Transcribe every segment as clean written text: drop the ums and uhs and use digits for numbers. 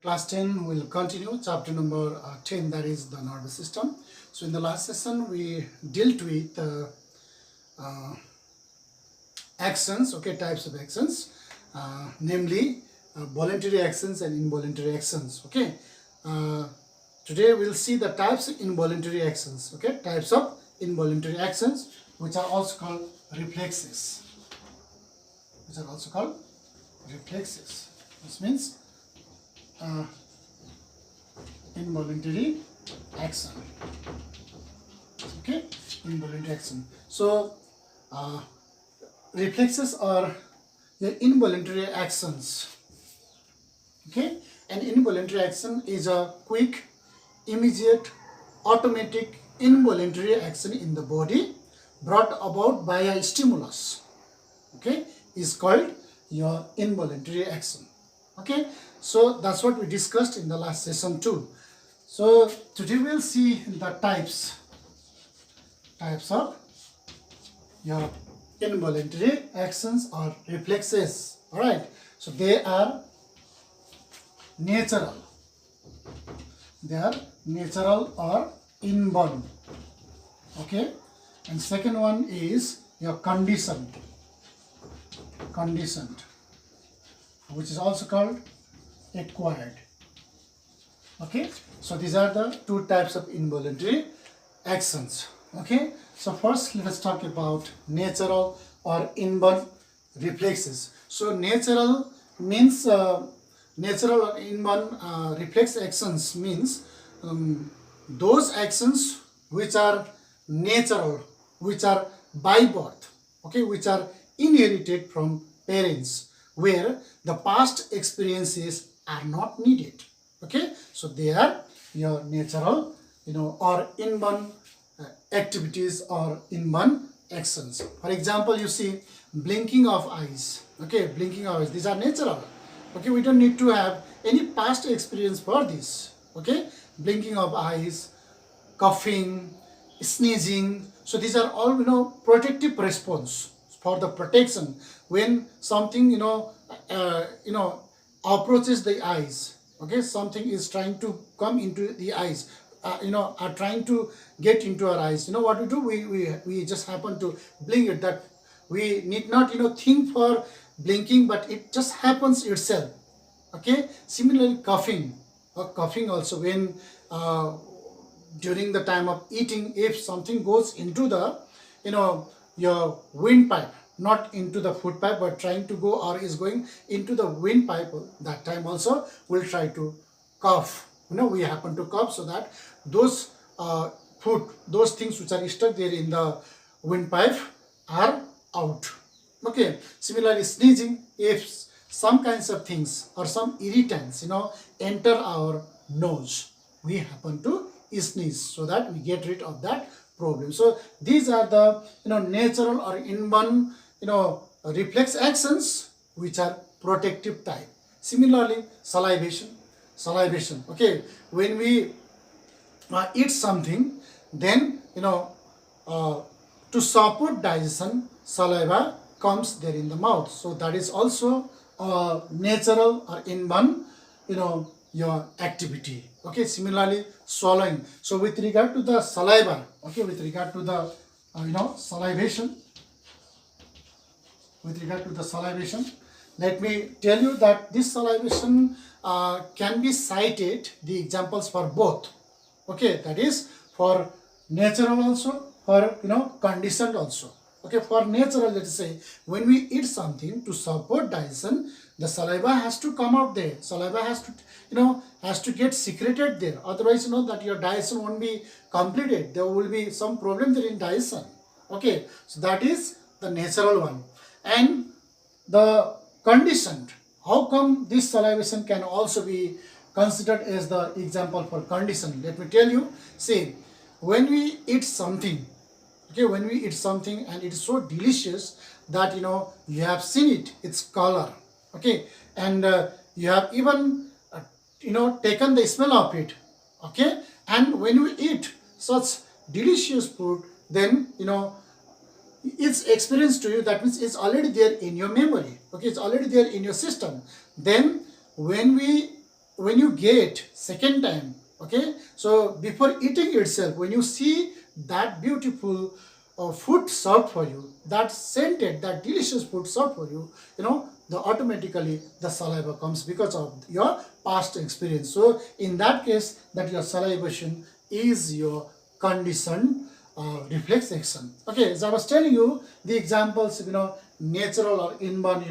Class 10 will continue chapter number 10, that is the nervous system. So in the last session we dealt with uh, actions, okay, types of actions, namely voluntary actions and involuntary actions, okay. Uh, Today we'll see the types of involuntary actions, okay, types of involuntary actions which are also called reflexes, This means uh, involuntary action, okay, involuntary action. So reflexes are the involuntary actions, okay. An involuntary action is a quick, immediate, automatic, involuntary action in the body brought about by a stimulus, okay, is called your involuntary action, okay. So that's what we discussed in the last session too. So today we'll see the types of your involuntary actions or reflexes. All right, so they are natural or inborn, okay. And second one is your conditioned, which is also called acquired, okay. So these are the two types of involuntary actions, okay. So first let's talk about natural or inborn reflexes. So natural means natural or inborn reflex actions means those actions which are natural, which are by birth, okay, which are inherited from parents, where the past experiences are not needed, okay. So they are your natural, or inborn activities or inborn actions. For example, you see blinking of eyes, okay, blinking of eyes, these are natural, okay. We don't need to have any past experience for this, okay. Blinking of eyes, coughing, sneezing, so these are all protective response for the protection when something approaches the eyes, okay. Something is trying to come into the eyes, are trying to get into our eyes. What we do, we just happen to blink it. That we need not think for blinking, but it just happens itself, okay. Similarly, coughing also, when during the time of eating, if something goes into the your windpipe, not into the food pipe, but trying to go or is going into the windpipe, that time also we'll try to cough. We happen to cough, so that those food, those things which are stuck there in the windpipe are out, okay. Similarly, sneezing, if some kinds of things or some irritants enter our nose, we happen to sneeze, so that we get rid of that problem. So these are the natural or inborn reflex actions which are protective type. Similarly, salivation, okay. When we eat something, then to support digestion, saliva comes there in the mouth, so that is also natural or inborn your activity, okay. Similarly, swallowing. So with regard to the saliva, okay, with regard to the salivation, let me tell you that this salivation can be cited the examples for both, okay. That is for natural also, for conditioned also, okay. For natural, let's say when we eat something, to support digestion, the saliva has to come out there. Saliva has to has to get secreted there, otherwise that your digestion won't be completed. There will be some problem there in digestion, okay. So that is the natural one. And the conditioned, how come this salivation can also be considered as the example for condition? Let me tell you. See, when we eat something, okay, when we eat something and it is so delicious that you have seen its color, okay, and you have even taken the smell of it, okay. And when you eat such delicious food, then it's experienced to you, that means it's already there in your memory, okay, it's already there in your system. Then when we when you get second time, okay, so before eating itself, when you see that beautiful food served for you, that scented, that delicious food served for you, the automatically the saliva comes because of your past experience. So in that case, that your salivation is your conditioned reflex action. Okay, as I was telling you, the examples, natural or inborn,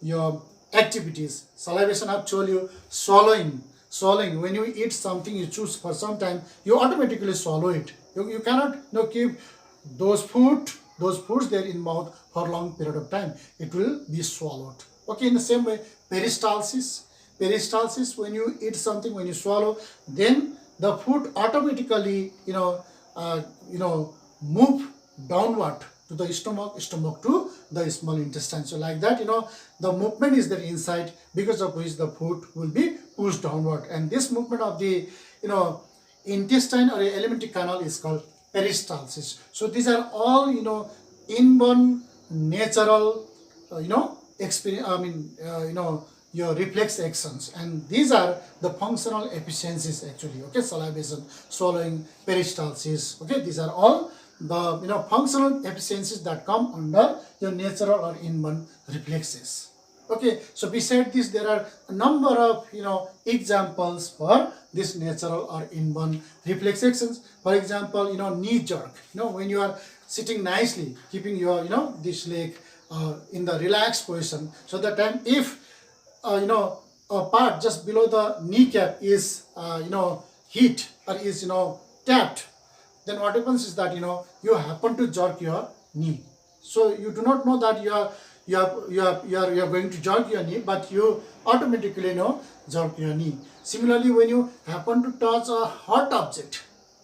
your activities. Salivation, I've told you, swallowing. When you eat something, you choose for some time, you automatically swallow it. You cannot keep those foods there in mouth for long period of time. It will be swallowed. Okay, in the same way, peristalsis, when you eat something, when you swallow, then the food automatically move downward to the stomach to the small intestine. So like that, the movement is there inside, because of which the food will be pushed downward, and this movement of the intestine or alimentary canal is called peristalsis. So these are all inborn natural experience, your reflex actions, and these are the functional efficiencies actually. Okay, salivation, swallowing, peristalsis. Okay, these are all the functional efficiencies that come under your natural or inborn reflexes. Okay, so beside this, there are a number of examples for this natural or inborn reflex actions. For example, knee jerk. When you are sitting nicely, keeping your this leg in the relaxed position, so that time if a part just below the kneecap is hit or is tapped, then what happens is that you happen to jerk your knee. So you do not know that you are going to jerk your knee, but you automatically jerk your knee. Similarly, when you happen to touch a hot object,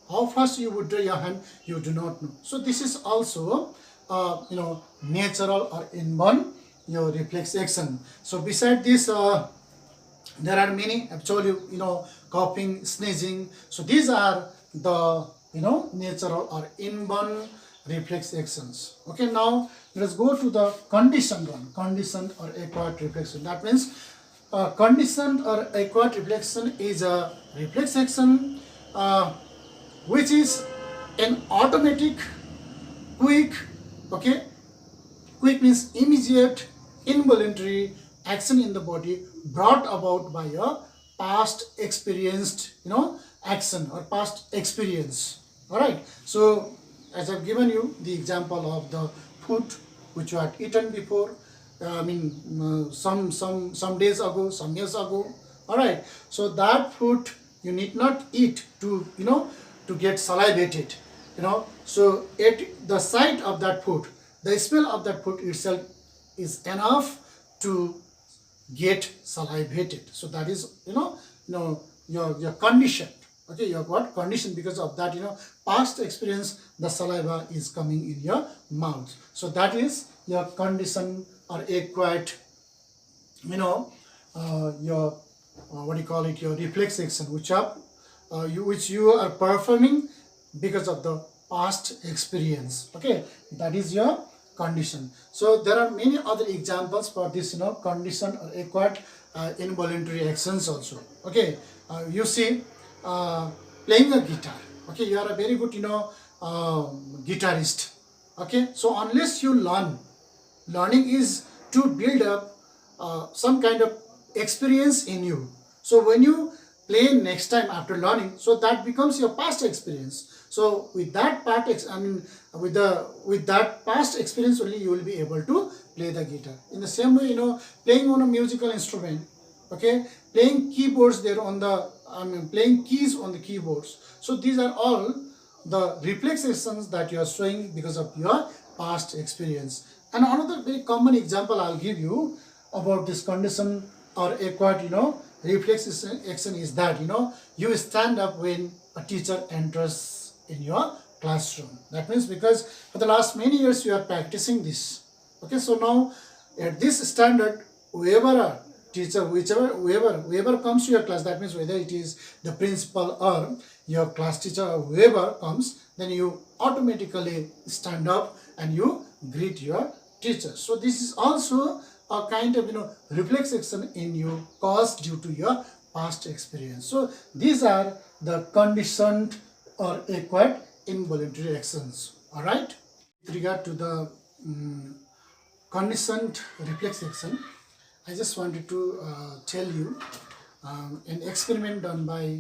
how fast you would draw your hand, you do not know. So this is also natural or inborn your reflex action. So beside this, there are many. I've told you, coughing, sneezing. So these are the natural or inborn reflex actions. Okay, now let us go to the conditioned one, conditioned or acquired reflection. That means conditioned or acquired reflection is a reflex action which is an automatic, quick, okay, quick means immediate, involuntary action in the body brought about by a past experienced action or past experience. All right, so as I've given you the example of the food which you had eaten before, some days ago, some years ago. All right, so that food you need not eat to to get salivated. So at the sight of that food, the smell of that food itself is enough to get salivated. So that is your condition. Okay, you have got condition because of that past experience, the saliva is coming in your mouth. So that is your condition or acquired your what do you call it, your reflex action, which you are performing because of the past experience. Okay, that is your condition. So there are many other examples for this condition or acquired involuntary actions also. Okay, you see, playing a guitar. Okay, you are a very good guitarist. Okay, so unless you learning is to build up some kind of experience in you. So when you play next time after learning, so that becomes your past experience. So with that with that past experience only, you will be able to play the guitar. In the same way, playing on a musical instrument, okay, playing keyboards there on the playing keys on the keyboards. So these are all the reflex actions that you are showing because of your past experience. And another very common example I'll give you about this condition or acquired reflex action is that you stand up when a teacher enters in your classroom. That means because for the last many years you are practicing this. Okay, so now at this standard, whoever a teacher, whoever comes to your class, that means whether it is the principal or your class teacher or whoever comes, then you automatically stand up and you greet your teacher. So this is also a kind of reflex action in you caused due to your past experience. So these are the conditioned or acquired involuntary actions. All right. With regard to the conditioned reflex action, I just wanted to tell you an experiment done by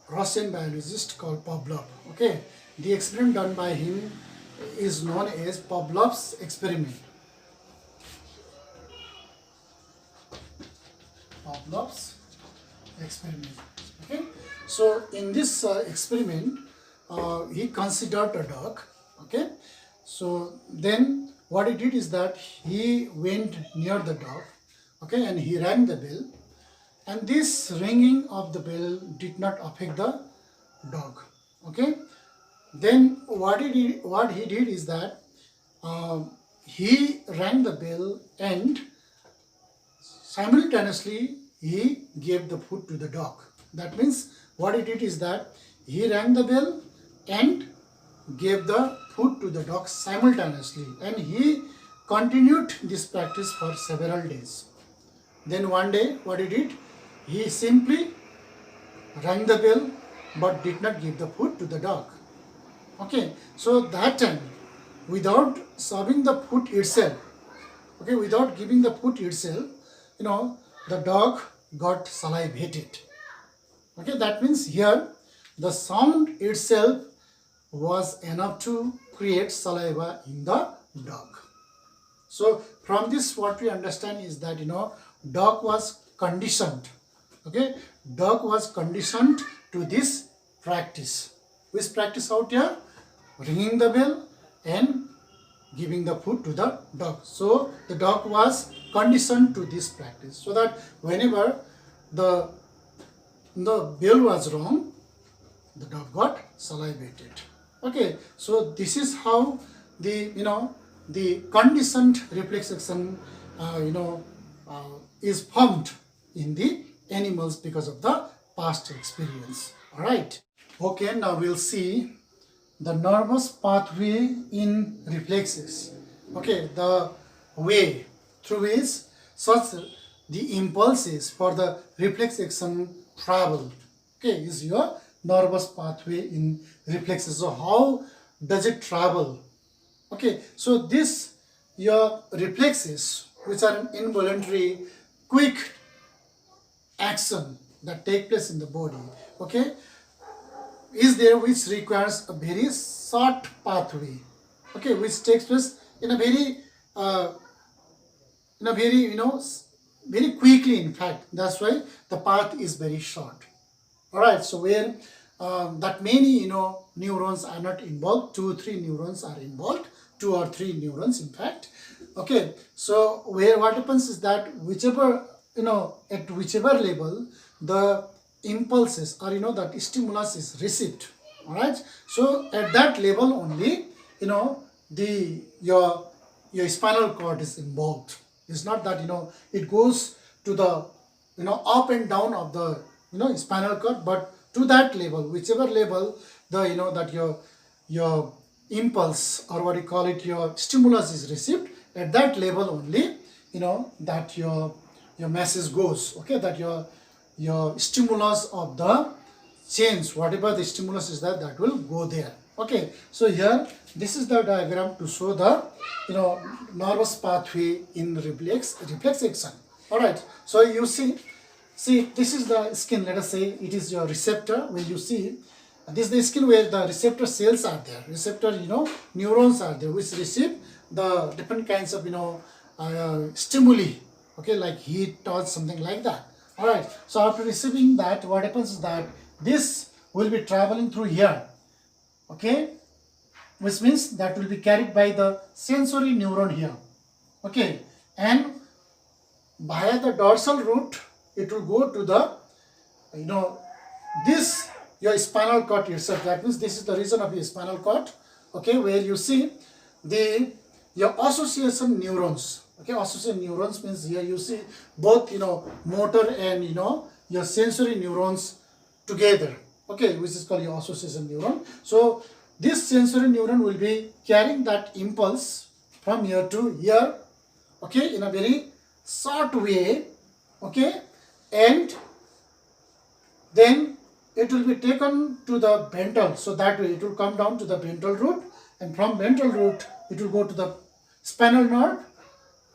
Russian biologist called Pavlov. Okay, the experiment done by him is known as Pavlov's experiment. Pavlov's experiment. Okay, so in this experiment, he considered a dog. Okay, so then what he did is that he went near the dog. Okay, and he rang the bell, and this ringing of the bell did not affect the dog. Okay, then what he did is that he rang the bell and simultaneously he gave the food to the dog. That means what he did is that he rang the bell and gave the food to the dog simultaneously, and he continued this practice for several days. Then one day what he did, he simply rang the bell but did not give the food to the dog. Okay, so that time, without serving the food itself, okay, without giving the food itself, the dog got salivated. Okay, that means here the sound itself was enough to create saliva in the dog. So from this, what we understand is that dog was conditioned. Okay, dog was conditioned to this practice. Which practice out here? Ringing the bell and giving the food to the dog. So the dog was conditioned to this practice, so that whenever the bell was wrong, the dog got salivated. Okay, so this is how the conditioned reflex action is formed in the animals because of the past experience. All right. Okay, now we'll see the nervous pathway in reflexes. Okay, the way through which such the impulses for the reflex action travel. Okay, is your nervous pathway in reflexes. So how does it travel? Okay, so this your reflexes, which are an involuntary quick action that take place in the body, okay, is there, which requires a very short pathway, okay, which takes place in a very very quickly. In fact, that's why the path is very short. All right, so where that many neurons are not involved, 2-3 neurons are involved, 2 or 3 neurons in fact. Okay, so where what happens is that whichever at whichever level the impulses or that stimulus is received, all right, so at that level only your spinal cord is involved. It's not that it goes to the up and down of the spinal cord, but to that level, whichever level the that your impulse, or what you call it, your stimulus is received, at that level only that your message goes. Okay, that your stimulus of the change, whatever the stimulus is, that will go there. Okay, so here this is the diagram to show the nervous pathway in reflex action. All right, so you see this is the skin. Let us say it is your receptor. When you see this is the skin where the receptor cells are there, receptor neurons are there, which receive the different kinds of stimuli, okay, like heat, touch, something like that. All right, so after receiving that, what happens is that this will be traveling through here, okay, which means that will be carried by the sensory neuron here, okay, and via the dorsal root it will go to the this your spinal cord itself. That means this is the region of your spinal cord, okay, where you see your association neurons. Okay, association neurons means here you see both motor and your sensory neurons together, okay, which is called your association neuron. So this sensory neuron will be carrying that impulse from here to here, okay, in a very short way, okay, and then it will be taken to the ventral. So that way it will come down to the ventral root, and from ventral root it will go to the spinal nerve,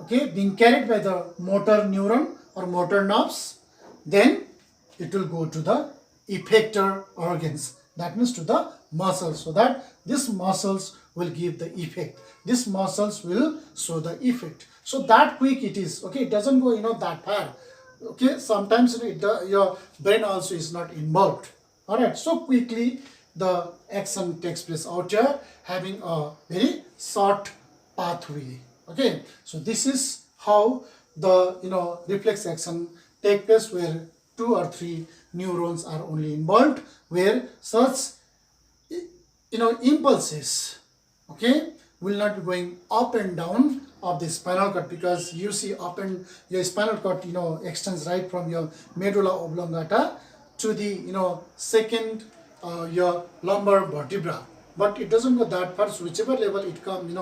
okay, being carried by the motor neuron or motor nerves. Then it will go to the effector organs, that means to the muscles, so that these muscles will give the effect, these muscles will show the effect. So that quick it is, okay, it doesn't go that far, okay. Sometimes your brain also is not involved. All right, so quickly the action takes place out here, having a very short pathway. Okay, so this is how the reflex action take place, where 2 or 3 neurons are only involved, where such impulses, okay, will not be going up and down of the spinal cord, because you see up and your spinal cord extends right from your medulla oblongata to the second your lumbar vertebra, but it doesn't go that far. So whichever level it come,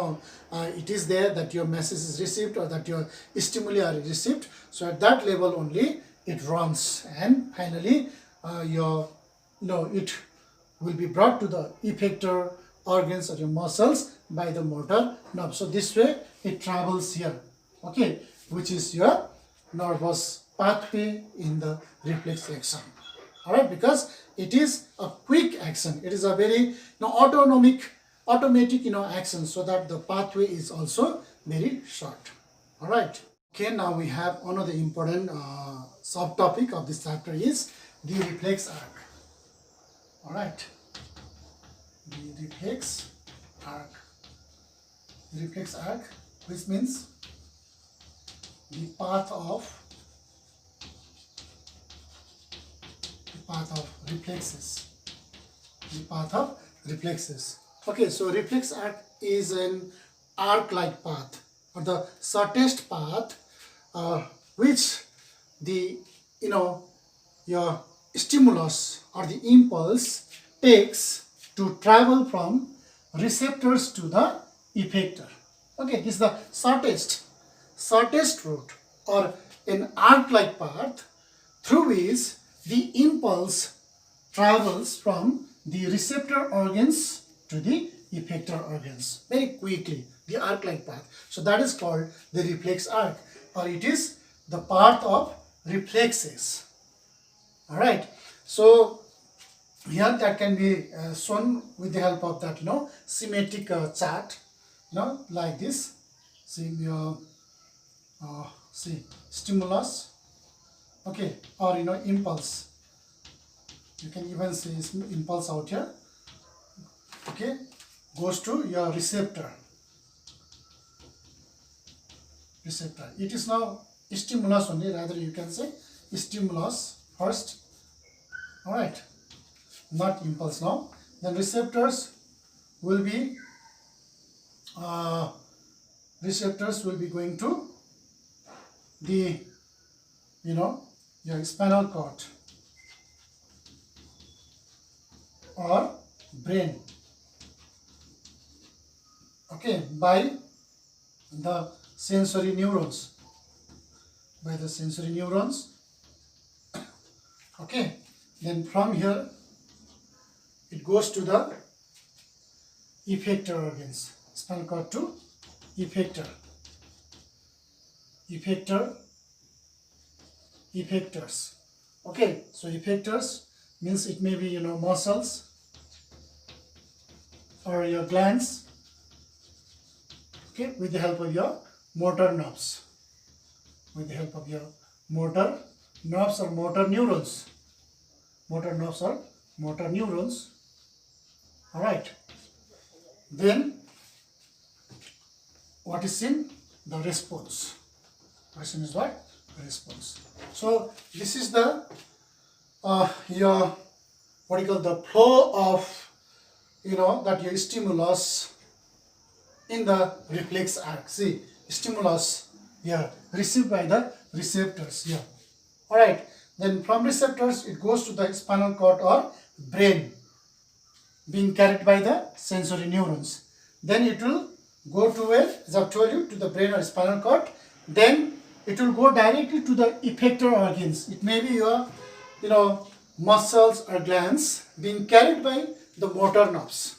it is there that your message is received or that your stimuli are received. So at that level only it runs, and finally it will be brought to the effector organs or your muscles by the motor nerve. So this way it travels here, okay, which is your nervous pathway in the reflex action. All right, because it is a quick action, it is a very automatic action, so that the pathway is also very short. All right, okay, now we have another important subtopic of this chapter is the reflex arc. All right, the reflex arc. The reflex arc, which means the path of reflexes. The path of reflexes. Okay, so reflex arc is an arc-like path, or the shortest path, which the your stimulus or the impulse takes to travel from receptors to the effector. Okay, this is the shortest route, or an arc-like path through which the impulse travels from the receptor organs to the effector organs very quickly, the arc-like path. So that is called the reflex arc, or it is the path of reflexes. All right, so here that can be shown with the help of that symmetric chart, like this. See see stimulus, okay, or impulse. You can even see impulse out here, okay, goes to your receptor. It is now stimulus only, rather you can say stimulus first. All right, not impulse now. Then receptors will be going to the your spinal cord or brain, okay, by the sensory neurons, okay. Then from here it goes to the effector organs, spinal cord to effectors. Okay, so effectors means it may be muscles or your glands, okay, with the help of your motor nerves, or motor neurons. All right, then what is in the response? Question is what? Response. So this is the your what you call the flow of that your stimulus in the reflex arc. See, stimulus here received by the receptors here. All right, then from receptors it goes to the spinal cord or brain, being carried by the sensory neurons. Then it will go to where, as I've told you, to the brain or spinal cord. Then it will go directly to the effector organs. It may be your muscles or glands being carried by the motor nerves,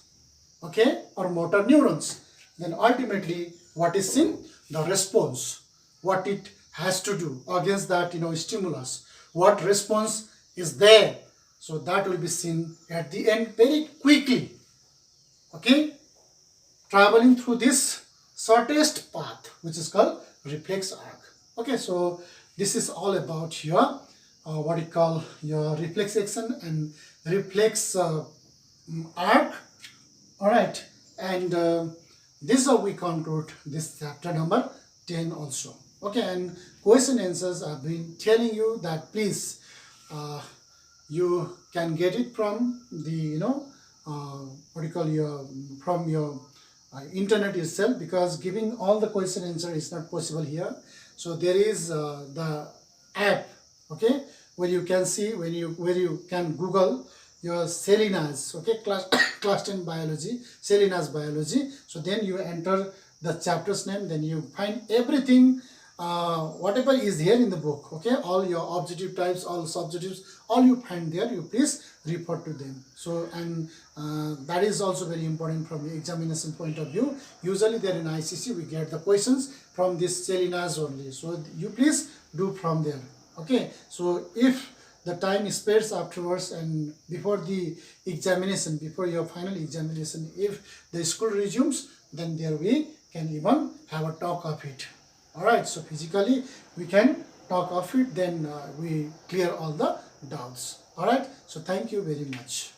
okay, or motor neurons. Then ultimately what is seen? The response, what it has to do against that stimulus, what response is there. So that will be seen at the end very quickly, okay, traveling through this shortest path, which is called reflex arc. Okay, so this is all about your what you call your reflex action and reflex arc. All right, and this is how we conclude this chapter number 10 also. Okay, and question answers I've been telling you that please you can get it from the what do you call your from your internet itself, because giving all the question answer is not possible here. So there is the app, okay, where you can see where you can Google your Selena's, okay, class 10 biology, Selena's biology. So then you enter the chapter's name, then you find everything whatever is here in the book, okay, all your objective types, all subjectives, all you find there, you please refer to them. So and that is also very important from the examination point of view. Usually there in ICC we get the questions from this Selena's only, so you please do from there. Okay, so if the time spares afterwards and before the examination, before your final examination, if the school resumes, then there we can even have a talk of it. All right, so physically we can talk of it, then we clear all the doubts. All right, so thank you very much.